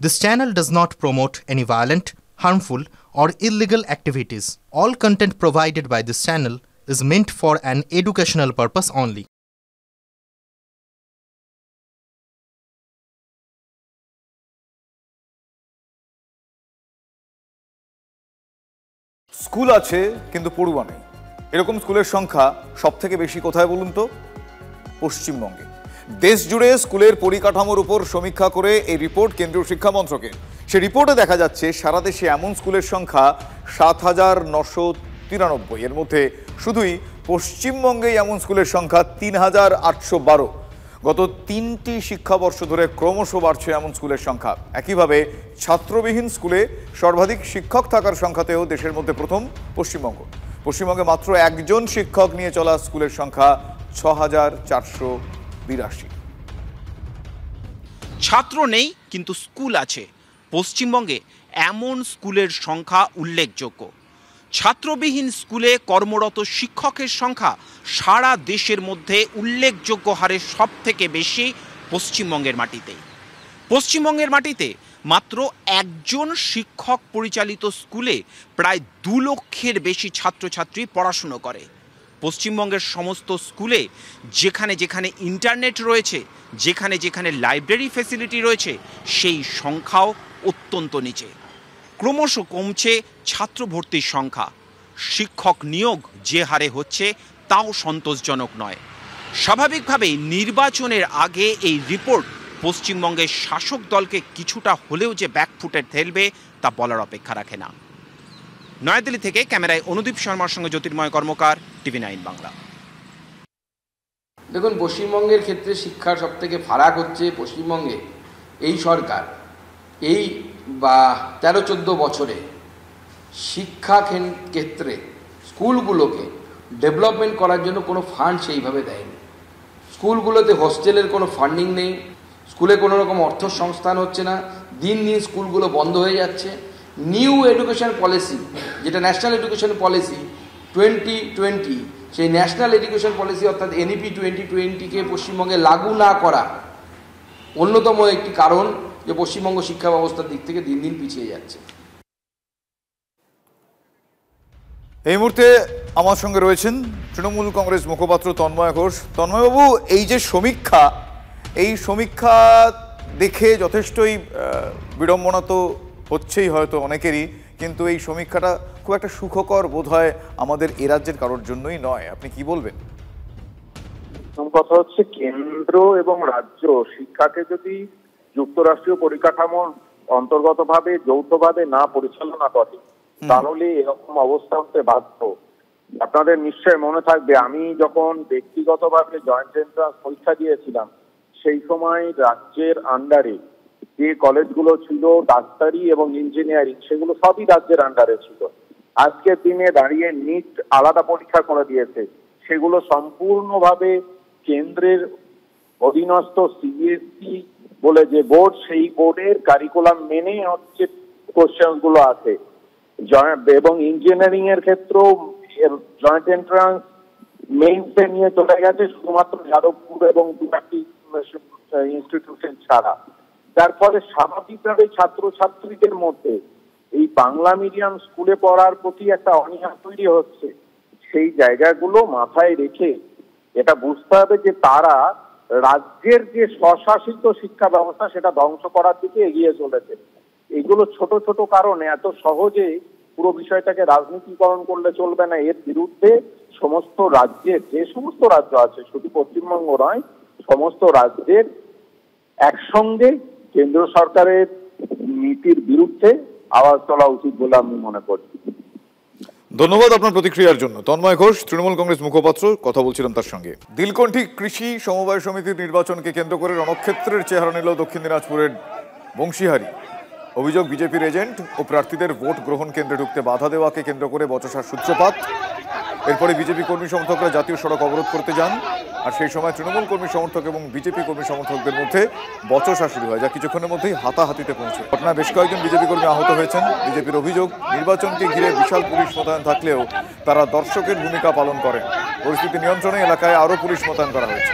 This channel does not promote any violent, harmful, or illegal activities. All content provided by this channel is meant for an educational purpose only. School আছে কিন্তু পড়ুয়া নেই, এরকম স্কুলের সংখ্যা সবথেকে বেশি কোথায় বলুন তো? পশ্চিমবঙ্গে। দেশ জুড়ে স্কুলের পরিকাঠামোর উপর সমীক্ষা করে এই রিপোর্ট কেন্দ্রীয় শিক্ষা মন্ত্রকের। সেই রিপোর্টে দেখা যাচ্ছে সারা দেশে এমন স্কুলের সংখ্যা ৭,৯৯৩। এর মধ্যে শুধুই পশ্চিমবঙ্গেই এমন স্কুলের সংখ্যা ৩,৮১২। গত ৩টি শিক্ষাবর্ষ ধরে ক্রমশ বাড়ছে এমন স্কুলের সংখ্যা। একইভাবে ছাত্রবিহীন স্কুলে সর্বাধিক শিক্ষক থাকার সংখ্যাতেও দেশের মধ্যে প্রথম পশ্চিমবঙ্গ। পশ্চিমবঙ্গে মাত্র একজন শিক্ষক নিয়ে চলা স্কুলের সংখ্যা ৬,৪৮২। ছাত্র নেই কিন্তু স্কুল আছে। পশ্চিমবঙ্গে এমন স্কুলের সংখ্যা উল্লেখযোগ্য। ছাত্রবিহীন স্কুলে কর্মরত শিক্ষকের সংখ্যা সারা দেশের মধ্যে উল্লেখযোগ্য হারে সব থেকে বেশি পশ্চিমবঙ্গের মাটিতে। পশ্চিমবঙ্গের মাটিতে মাত্র একজন শিক্ষক পরিচালিত স্কুলে প্রায় ২ লক্ষের বেশি ছাত্রছাত্রী পড়াশুনো করে। পশ্চিমবঙ্গের সমস্ত স্কুলে যেখানে যেখানে ইন্টারনেট রয়েছে, যেখানে যেখানে লাইব্রেরি ফ্যাসিলিটি রয়েছে, সেই সংখ্যাও অত্যন্ত নিচে। ক্রমশ কমছে ছাত্র ভর্তির সংখ্যা। শিক্ষক নিয়োগ যে হারে হচ্ছে তাও সন্তোষজনক নয়। স্বাভাবিকভাবেই নির্বাচনের আগে এই রিপোর্ট পশ্চিমবঙ্গের শাসক দলকে কিছুটা হলেও যে ব্যাকফুটে ঠেলবে তা বলার অপেক্ষা রাখে না। নয়াদিল্লি থেকে ক্যামেরায় অনুদীপ শর্মার সঙ্গে জ্যোতির্ময় কর্মকার, টিভি9 বাংলা। দেখুন, পশ্চিমবঙ্গের ক্ষেত্রে শিক্ষার সবথেকে ফারাক হচ্ছে পশ্চিমবঙ্গে এই সরকার এই 13-14 বছরে শিক্ষা ক্ষেত্রে স্কুলগুলোকে ডেভেলপমেন্ট করার জন্য কোনো ফান্ড সেইভাবে দেয়নি। স্কুলগুলোতে হোস্টেলের কোনো ফান্ডিং নেই, স্কুলে কোনো রকম অর্থ সংস্থান হচ্ছে না, দিন দিন স্কুলগুলো বন্ধ হয়ে যাচ্ছে। নিউ এডুকেশন পলিসি, যেটা ন্যাশনাল এডুকেশন পলিসি 2020, সেই ন্যাশনাল এডুকেশন পলিসি অর্থাৎ NEP 2020-কে পশ্চিমবঙ্গে লাগু না করা অন্যতম একটি কারণ যে পশ্চিমবঙ্গ শিক্ষা ব্যবস্থার দিক থেকে দিন দিন পিছিয়ে যাচ্ছে। এই মুহূর্তে আমার সঙ্গে রয়েছেন তৃণমূল কংগ্রেস মুখপাত্র তন্ময় ঘোষ। তন্ময়বাবু, এই যে সমীক্ষা, এই সমীক্ষা দেখে যথেষ্টই বিড়ম্বনা তো হচ্ছেই হয়তো অনেকেরই, কিন্তু এই সমীক্ষাটা খুব একটা সুখকর বোধ হয় আমাদের এ রাজ্যের কারোর জন্যই নয়। আপনি কি বলবেন? প্রথম কথা হচ্ছে, কেন্দ্র এবং রাজ্য শিক্ষাকে যদি যুক্তরাষ্ট্রীয় পরিকাঠামোর অন্তর্গতভাবে যৌথভাবে না পরিচালনা করে তাহলে এরকম অবস্থা হতে বাধ্য। আপনাদের নিশ্চয় মনে থাকবে, আমি যখন ব্যক্তিগতভাবে জয়েন্ট এন্ট্রান্স পরীক্ষা দিয়েছিলাম সেই সময় রাজ্যের আন্ডারে যে কলেজগুলো ছিল ডাক্তারি এবং ইঞ্জিনিয়ারিং, সেগুলো সবই রাজ্যের আন্ডারে ছিল। আজকের দিনে দাঁড়িয়ে নিট আলাদা পরীক্ষা করে দিয়েছে, সেগুলো সম্পূর্ণভাবে কেন্দ্রের অধীনস্থ CBSE বলে যে বোর্ড, সেই বোর্ডের কারিকুলাম মেনে হচ্ছে কোশ্চেন গুলো আছে। এবং ইঞ্জিনিয়ারিং এর ক্ষেত্রেও জয়েন্ট এন্ট্রান্স মেইনসে নিয়ে চলে গেছে শুধুমাত্র যাদবপুর এবং 2টি ইনস্টিটিউশন ছাড়া। যার ফলে স্বাভাবিকভাবে ছাত্রছাত্রীদের মধ্যে এই বাংলা মিডিয়াম স্কুলে পড়ার প্রতি একটা অনীহা তৈরি হচ্ছে। সেই জায়গাগুলো মাথায় রেখে এটা বুঝতে হবে যে তারা রাজ্যের যে স্বশাসিত শিক্ষা ব্যবস্থা সেটা ধ্বংস করার দিকে এগিয়ে চলেছে। এগুলো ছোট ছোট কারণে এত সহজে পুরো বিষয়টাকে রাজনীতিকরণ করলে চলবে না। এর বিরুদ্ধে সমস্ত রাজ্যের, যে সমস্ত রাজ্য আছে, শুধু পশ্চিমবঙ্গ নয়, সমস্ত রাজ্যের একসঙ্গে কেন্দ্র সরকারের নীতির বিরুদ্ধে আওয়াজ তোলা উচিত বলে আমি মনে করি। ধন্যবাদ আপনার প্রতিক্রিয়ার জন্য। তন্ময় ঘোষ, তৃণমূল কংগ্রেস মুখপাত্র, কথা বলছিলাম তার সঙ্গে। দিলকণ্ঠী কৃষি সমবায় সমিতির নির্বাচনকে কেন্দ্র করে রণক্ষেত্রের চেহারা নিল দক্ষিণ দিনাজপুরের বংশীহারি। অভিযোগ, বিজেপির এজেন্ট ও প্রার্থীদের ভোট গ্রহণ কেন্দ্রে ঢুকতে বাধা দেওয়াকে কেন্দ্র করে বচসার সূত্রপাত। এরপরে বিজেপি কর্মী সমর্থকরা জাতীয় সড়ক অবরোধ করতে যান, আর সেই সময় তৃণমূল কর্মী সমর্থক এবং বিজেপি কর্মী সমর্থকদের মধ্যে বচসা শুরু হয়, যা কিছুক্ষণের মধ্যেই হাতাহাতিতে পৌঁছে। ঘটনায় বেশ কয়েকজন বিজেপি কর্মী আহত হয়েছেন। বিজেপির অভিযোগ, নির্বাচনকে ঘিরে বিশাল পুলিশ মোতায়েন থাকলেও তারা দর্শকের ভূমিকা পালন করেন। পরিস্থিতি নিয়ন্ত্রণে এলাকায় আরও পুলিশ মোতায়েন করা হয়েছে।